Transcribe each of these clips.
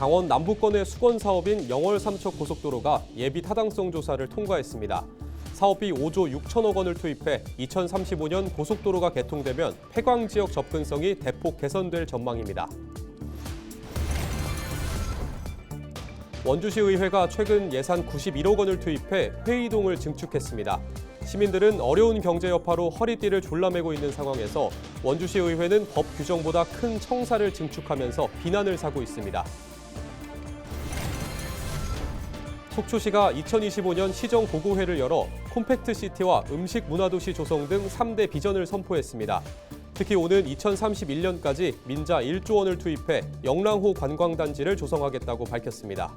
강원 남부권의 수건 사업인 영월 삼척 고속도로가 예비 타당성 조사를 통과했습니다. 사업비 5조 6천억 원을 투입해 2035년 고속도로가 개통되면 폐광 지역 접근성이 대폭 개선될 전망입니다. 원주시 의회가 최근 예산 91억 원을 투입해 회의동을 증축했습니다. 시민들은 어려운 경제 여파로 허리띠를 졸라매고 있는 상황에서 원주시 의회는 법 규정보다 큰 청사를 증축하면서 비난을 사고 있습니다. 속초시가 2025년 시정 보고회를 열어 콤팩트 시티와 음식 문화도시 조성 등 3대 비전을 선포했습니다. 특히 오는 2031년까지 민자 1조 원을 투입해 영랑호 관광단지를 조성하겠다고 밝혔습니다.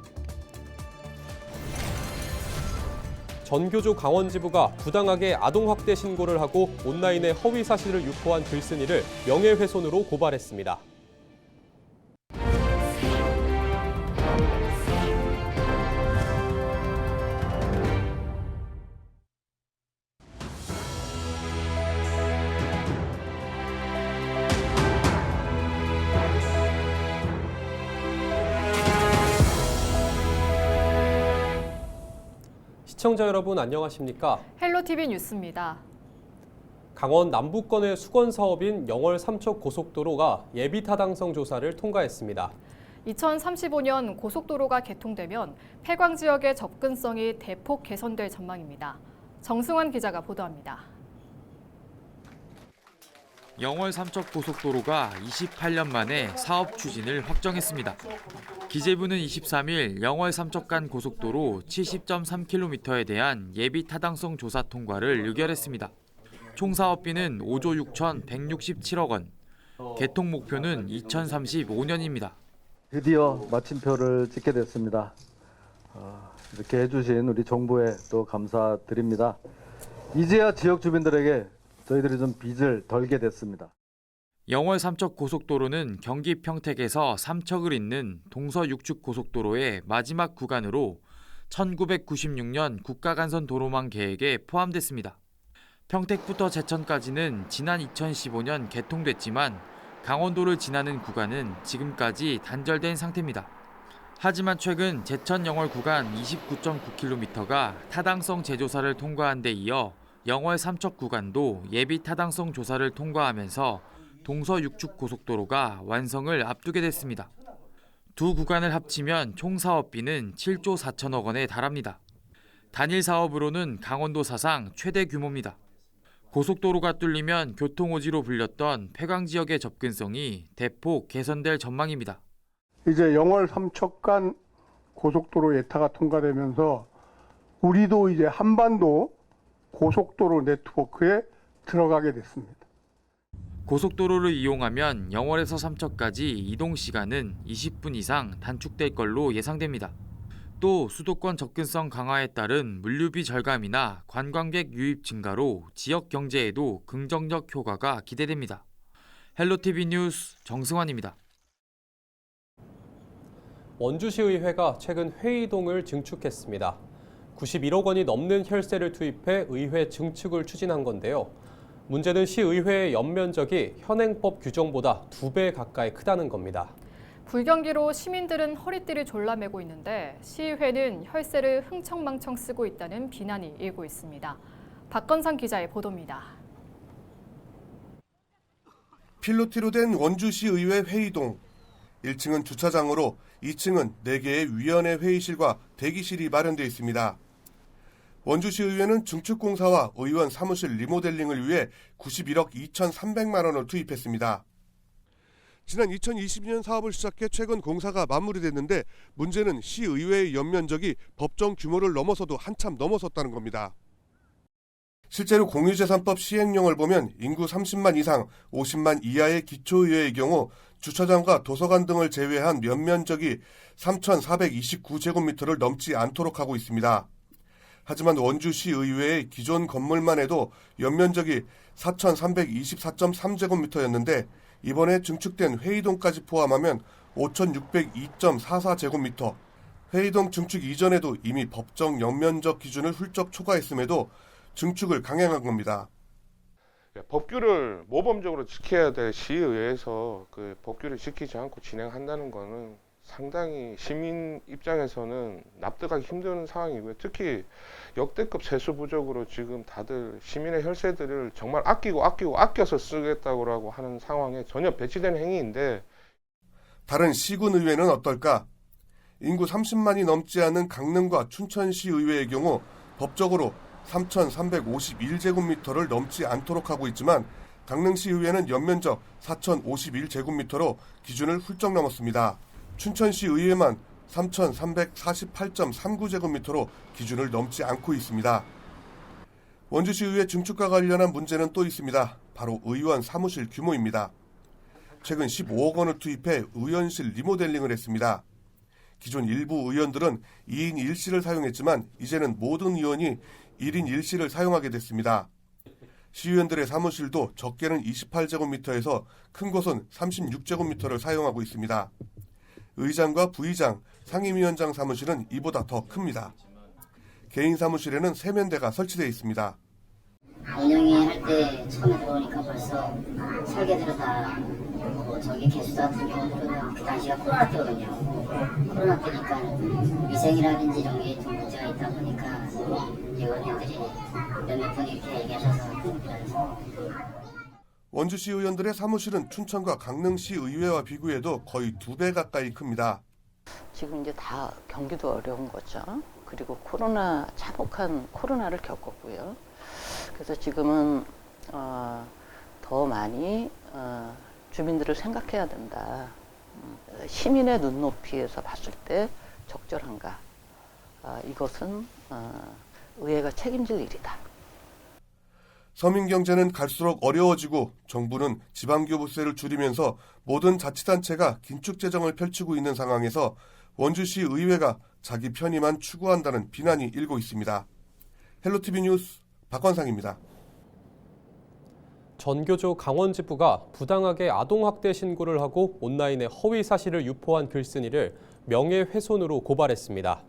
전교조 강원지부가 부당하게 아동학대 신고를 하고 온라인에 허위 사실을 유포한 글쓴이를 명예훼손으로 고발했습니다. 시청자 여러분 안녕하십니까? 헬로티비 뉴스입니다. 강원 남부권의 수건 사업인 영월 삼척 고속도로가 예비 타당성 조사를 통과했습니다. 2035년 고속도로가 개통되면 폐광 지역의 접근성이 대폭 개선될 전망입니다. 정승환 기자가 보도합니다. 영월 삼척 고속도로가 28년 만에 사업 추진을 확정했습니다. 기재부는 23일 영월 삼척 간 고속도로 70.3km에 대한 예비 타당성 조사 통과를 의결했습니다. 총 사업비는 5조 6,167억 원, 개통 목표는 2035년입니다. 드디어 마침표를 찍게 됐습니다. 이렇게 해주신 우리 정부에 또 감사드립니다. 이제야 지역 주민들에게 저희들이 좀 빚을 덜게 됐습니다. 영월 삼척 고속도로는 경기 평택에서 삼척을 잇는 동서 육축 고속도로의 마지막 구간으로 1996년 국가간선 도로망 계획에 포함됐습니다. 평택부터 제천까지는 지난 2015년 개통됐지만 강원도를 지나는 구간은 지금까지 단절된 상태입니다. 하지만 최근 제천 영월 구간 29.9km가 타당성 재조사를 통과한 데 이어 영월 삼척 구간도 예비 타당성 조사를 통과하면서 동서 육축 고속도로가 완성을 앞두게 됐습니다. 두 구간을 합치면 총 사업비는 7조 4천억 원에 달합니다. 단일 사업으로는 강원도 사상 최대 규모입니다. 고속도로가 뚫리면 교통오지로 불렸던 폐광 지역의 접근성이 대폭 개선될 전망입니다. 이제 영월 삼척 간 고속도로 예타가 통과되면서 우리도 이제 한반도 고속도로 네트워크에 들어가게 됐습니다. 고속도로를 이용하면 영월에서 삼척까지 이동 시간은 20분 이상 단축될 걸로 예상됩니다. 또 수도권 접근성 강화에 따른 물류비 절감이나 관광객 유입 증가로 지역 경제에도 긍정적 효과가 기대됩니다. 헬로티비 뉴스 정승환입니다. 원주시 의회가 최근 회의동을 증축했습니다. 91억 원이 넘는 혈세를 투입해 의회 증축을 추진한 건데요. 문제는 시의회의 연면적이 현행법 규정보다 2배 가까이 크다는 겁니다. 불경기로 시민들은 허리띠를 졸라매고 있는데 시의회는 혈세를 흥청망청 쓰고 있다는 비난이 일고 있습니다. 박건상 기자의 보도입니다. 필로티로 된 원주시 의회 회의동. 1층은 주차장으로 2층은 4개의 위원회 회의실과 대기실이 마련되어 있습니다. 원주시 의회는 증축공사와 의원 사무실 리모델링을 위해 91억 2,300만 원을 투입했습니다. 지난 2022년 사업을 시작해 최근 공사가 마무리됐는데 문제는 시의회의 연면적이 법정 규모를 넘어서도 한참 넘어섰다는 겁니다. 실제로 공유재산법 시행령을 보면 인구 30만 이상, 50만 이하의 기초의회의 경우 주차장과 도서관 등을 제외한 연면적이 3,429제곱미터를 넘지 않도록 하고 있습니다. 하지만 원주시 의회의 기존 건물만 해도 연면적이 4,324.3제곱미터였는데 이번에 증축된 회의동까지 포함하면 5,602.44제곱미터. 회의동 증축 이전에도 이미 법정 연면적 기준을 훌쩍 초과했음에도 증축을 강행한 겁니다. 법규를 모범적으로 지켜야 될 시의회에서 그 법규를 지키지 않고 진행한다는 거는 상당히 시민 입장에서는 납득하기 힘든 상황이고요. 특히 역대급 세수 부족으로 지금 다들 시민의 혈세들을 정말 아껴서 쓰겠다고 하는 상황에 전혀 배치된 행위인데, 다른 시군 의회는 어떨까? 인구 30만이 넘지 않은 강릉과 춘천시 의회의 경우 법적으로 3,351제곱미터를 넘지 않도록 하고 있지만 강릉시 의회는 연면적 4,051제곱미터로 기준을 훌쩍 넘었습니다. 춘천시 의회만 3,348.39제곱미터로 기준을 넘지 않고 있습니다. 원주시 의회 증축과 관련한 문제는 또 있습니다. 바로 의원 사무실 규모입니다. 최근 15억 원을 투입해 의원실 리모델링을 했습니다. 기존 일부 의원들은 2인 1실을 사용했지만 이제는 모든 의원이 1인 1실을 사용하게 됐습니다. 시의원들의 사무실도 적게는 28제곱미터에서 큰 곳은 36제곱미터를 사용하고 있습니다. 의장과 부의장, 상임위원장 사무실은 이보다 더 큽니다. 개인 사무실에는 세면대가 설치되어 있습니다. 운영위 할 때 처음에 들어오니까 벌써 설계대로 다 저기 개수 같은 경우는 그 당시가 코로나 때거든요. 코로나 때니까 위생이라든지 이런 게 좀 문제가 있다 보니까 의원님들이 몇몇 분이 이렇게 얘기하셔서 그래서. 원주시 의원들의 사무실은 춘천과 강릉시 의회와 비교해도 거의 2배 가까이 큽니다. 지금 이제 다 경기도 어려운 거죠. 그리고 참혹한 코로나를 겪었고요. 그래서 지금은 더 많이 주민들을 생각해야 된다. 시민의 눈높이에서 봤을 때 적절한가? 이것은 의회가 책임질 일이다. 서민 경제는 갈수록 어려워지고 정부는 지방교부세를 줄이면서 모든 자치단체가 긴축 재정을 펼치고 있는 상황에서 원주시 의회가 자기 편의만 추구한다는 비난이 일고 있습니다. 헬로티비 뉴스 박관상입니다. 전교조 강원지부가 부당하게 아동학대 신고를 하고 온라인에 허위 사실을 유포한 글쓴이를 명예훼손으로 고발했습니다.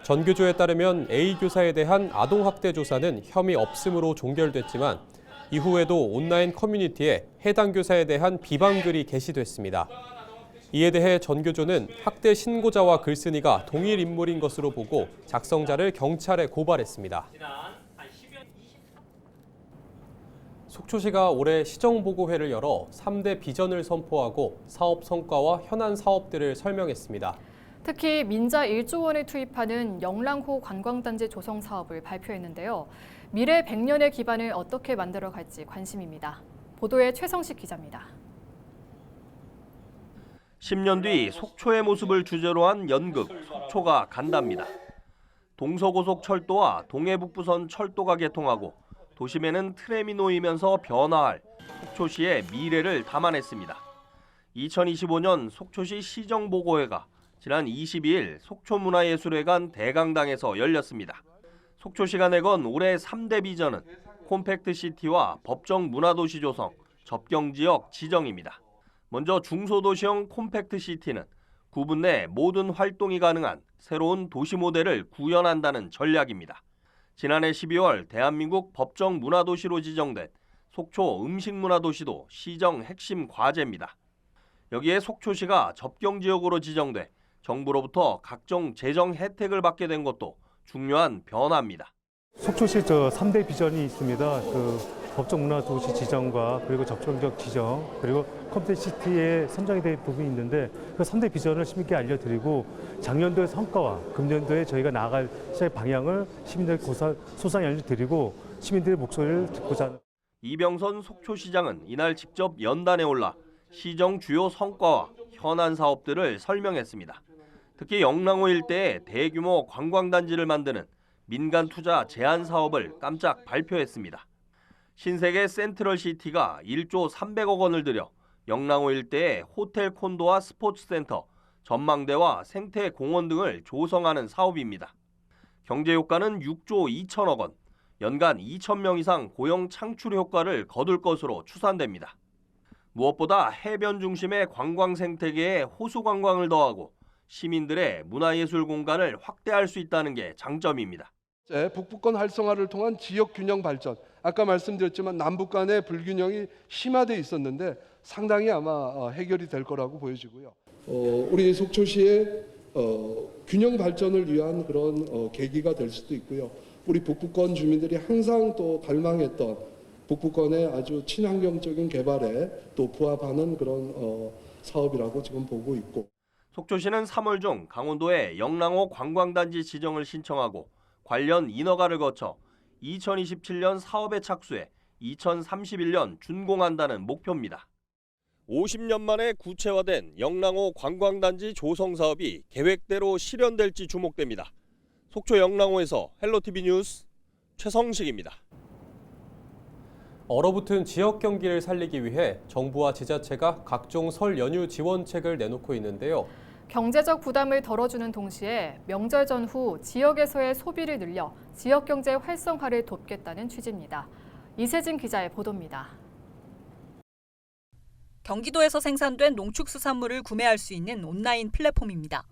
전교조에 따르면 A 교사에 대한 아동학대 조사는 혐의 없음으로 종결됐지만 이후에도 온라인 커뮤니티에 해당 교사에 대한 비방글이 게시됐습니다. 이에 대해 전교조는 학대 신고자와 글쓴이가 동일 인물인 것으로 보고 작성자를 경찰에 고발했습니다. 속초시가 올해 시정보고회를 열어 3대 비전을 선포하고 사업 성과와 현안 사업들을 설명했습니다. 특히 민자 1조 원을 투입하는 영랑호 관광단지 조성 사업을 발표했는데요. 미래 100년의 기반을 어떻게 만들어갈지 관심입니다. 보도에 최성식 기자입니다. 10년 뒤 속초의 모습을 주제로 한 연극 속초가 간답니다. 동서고속철도와 동해북부선 철도가 개통하고 도심에는 트램이 놓이면서 변화할 속초시의 미래를 담아냈습니다. 2025년 속초시 시정보고회가 지난 22일 속초문화예술회관 대강당에서 열렸습니다. 속초시가 내건 올해 3대 비전은 콤팩트시티와 법정 문화도시 조성, 접경지역 지정입니다. 먼저 중소도시형 콤팩트시티는 구분 내 모든 활동이 가능한 새로운 도시 모델을 구현한다는 전략입니다. 지난해 12월 대한민국 법정 문화도시로 지정된 속초 음식문화도시도 시정 핵심 과제입니다. 여기에 속초시가 접경지역으로 지정돼 정부로부터 각종 재정 혜택을 받게 된 것도 중요한 변화입니다. 속초시 3대 비전이 있습니다. 법정 문화도시 지정과 그리고 접경지역 지정 그리고 컴팩트시티에 선정이 된 부분이 있는데 그 3대 비전을 시민께 알려드리고 작년도의 성과와 금년도에 저희가 나아갈 시의 방향을 시민들에게 소상히 알려드리고 시민들의 목소리를 듣고자 하는. 이병선 속초시장은 이날 직접 연단에 올라 시정 주요 성과와 현안 사업들을 설명했습니다. 특히 영랑호 일대에 대규모 관광단지를 만드는 민간 투자 제한 사업을 깜짝 발표했습니다. 신세계 센트럴시티가 1조 300억 원을 들여 영랑호 일대에 호텔 콘도와 스포츠센터, 전망대와 생태공원 등을 조성하는 사업입니다. 경제효과는 6조 2천억 원, 연간 2,000명 이상 고용 창출 효과를 거둘 것으로 추산됩니다. 무엇보다 해변 중심의 관광 생태계에 호수 관광을 더하고 시민들의 문화예술 공간을 확대할 수 있다는 게 장점입니다. 북부권 활성화를 통한 지역 균형 발전, 아까 말씀드렸지만 남북 간의 불균형이 심화돼 있었는데 상당히 아마 해결이 될 거라고 보여지고요. 우리 속초시의 균형 발전을 위한 그런 계기가 될 수도 있고요. 우리 북부권 주민들이 항상 또 갈망했던 북부권의 아주 친환경적인 개발에 또 부합하는 그런 사업이라고 지금 보고 있고. 속초시는 3월 중 강원도에 영랑호 관광단지 지정을 신청하고 관련 인허가를 거쳐 2027년 사업에 착수해 2031년 준공한다는 목표입니다. 50년 만에 구체화된 영랑호 관광단지 조성 사업이 계획대로 실현될지 주목됩니다. 속초 영랑호에서 헬로티비 뉴스 최성식입니다. 얼어붙은 지역 경기를 살리기 위해 정부와 지자체가 각종 설 연휴 지원책을 내놓고 있는데요. 경제적 부담을 덜어주는 동시에 명절 전후 지역에서의 소비를 늘려 지역 경제 활성화를 돕겠다는 취지입니다. 이세진 기자의 보도입니다. 경기도에서 생산된 농축수산물을 구매할 수 있는 온라인 플랫폼입니다.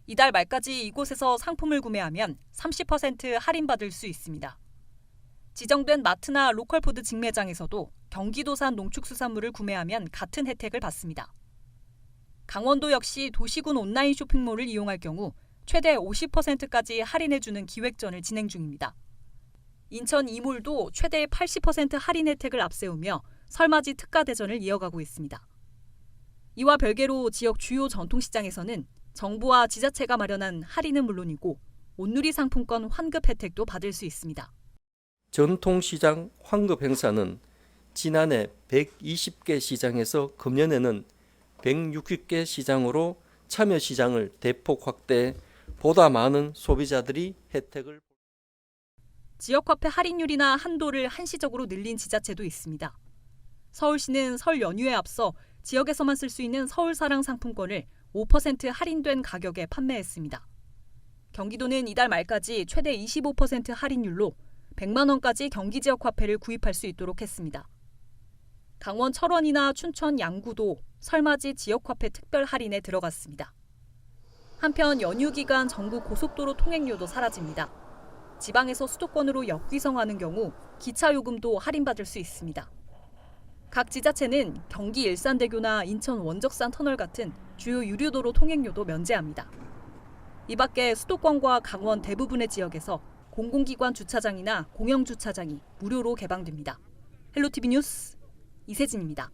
이달 말까지 이곳에서 상품을 구매하면 30% 할인받을 수 있습니다. 지정된 마트나 로컬푸드 직매장에서도 경기도산 농축수산물을 구매하면 같은 혜택을 받습니다. 강원도 역시 도시군 온라인 쇼핑몰을 이용할 경우 최대 50%까지 할인해주는 기획전을 진행 중입니다. 인천 이몰도 최대 80% 할인 혜택을 앞세우며 설맞이 특가 대전을 이어가고 있습니다. 이와 별개로 지역 주요 전통시장에서는 정부와 지자체가 마련한 할인은 물론이고 온누리 상품권 환급 혜택도 받을 수 있습니다. 전통시장 환급 행사는 지난해 120개 시장에서 금년에는 160개 시장으로 참여 시장을 대폭 확대해 보다 많은 소비자들이 혜택을. 지역화폐 할인율이나 한도를 한시적으로 늘린 지자체도 있습니다. 서울시는 설 연휴에 앞서 지역에서만 쓸 수 있는 서울사랑 상품권을 5% 할인된 가격에 판매했습니다. 경기도는 이달 말까지 최대 25% 할인율로 100만 원까지 경기 지역 화폐를 구입할 수 있도록 했습니다. 강원 철원이나 춘천 양구도 설맞이 지역 화폐 특별 할인에 들어갔습니다. 한편 연휴 기간 전국 고속도로 통행료도 사라집니다. 지방에서 수도권으로 역귀성하는 경우 기차 요금도 할인받을 수 있습니다. 각 지자체는 경기 일산대교나 인천 원적산 터널 같은 주요 유류도로 통행료도 면제합니다. 이 밖에 수도권과 강원 대부분의 지역에서 공공기관 주차장이나 공영주차장이 무료로 개방됩니다. 헬로티비 뉴스 이세진입니다.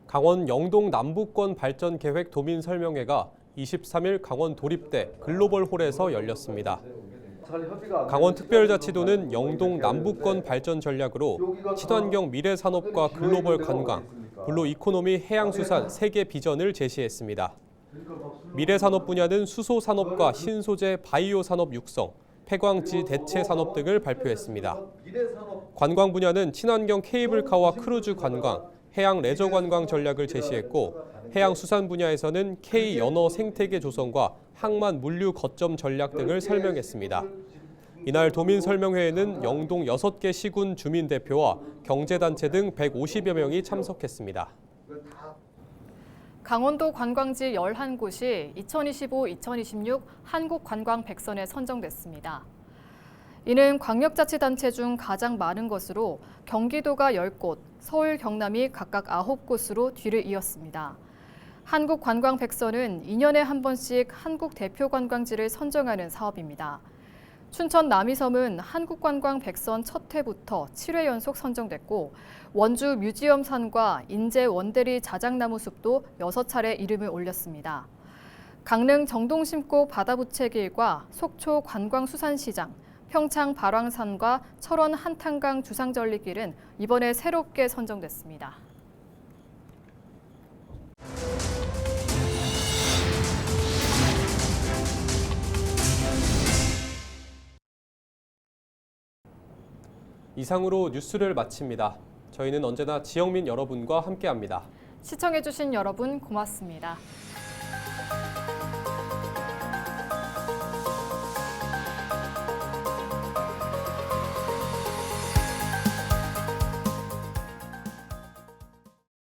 강원 영동 남부권 발전 계획 도민 설명회가 23일 강원 도립대 글로벌홀에서 열렸습니다. 강원특별자치도는 영동 남부권 발전 전략으로 친환경 미래산업과 글로벌 관광, 블루 이코노미 해양수산 3개 비전을 제시했습니다. 미래산업 분야는 수소산업과 신소재 바이오 산업 육성, 폐광지 대체 산업 등을 발표했습니다. 관광 분야는 친환경 케이블카와 크루즈 관광, 해양 레저 관광 전략을 제시했고 해양수산 분야에서는 K-연어 생태계 조성과 항만 물류 거점 전략 등을 설명했습니다. 이날 도민 설명회에는 영동 6개 시군 주민 대표와 경제단체 등 150여 명이 참석했습니다. 강원도 관광지 11곳이 2025-2026 한국관광 100선에 선정됐습니다. 이는 광역자치단체 중 가장 많은 것으로 경기도가 10곳, 서울, 경남이 각각 9곳으로 뒤를 이었습니다. 한국관광 100선은 2년에 한 번씩 한국 대표 관광지를 선정하는 사업입니다. 춘천 남이섬은 한국관광 100선 첫 해부터 7회 연속 선정됐고 원주 뮤지엄산과 인제 원대리 자작나무 숲도 6차례 이름을 올렸습니다. 강릉 정동심고 바다부채길과 속초 관광수산시장, 평창 발왕산과 철원 한탄강 주상절리길은 이번에 새롭게 선정됐습니다. 이상으로 뉴스를 마칩니다. 저희는 언제나 지역민 여러분과 함께합니다. 시청해주신 여러분 고맙습니다.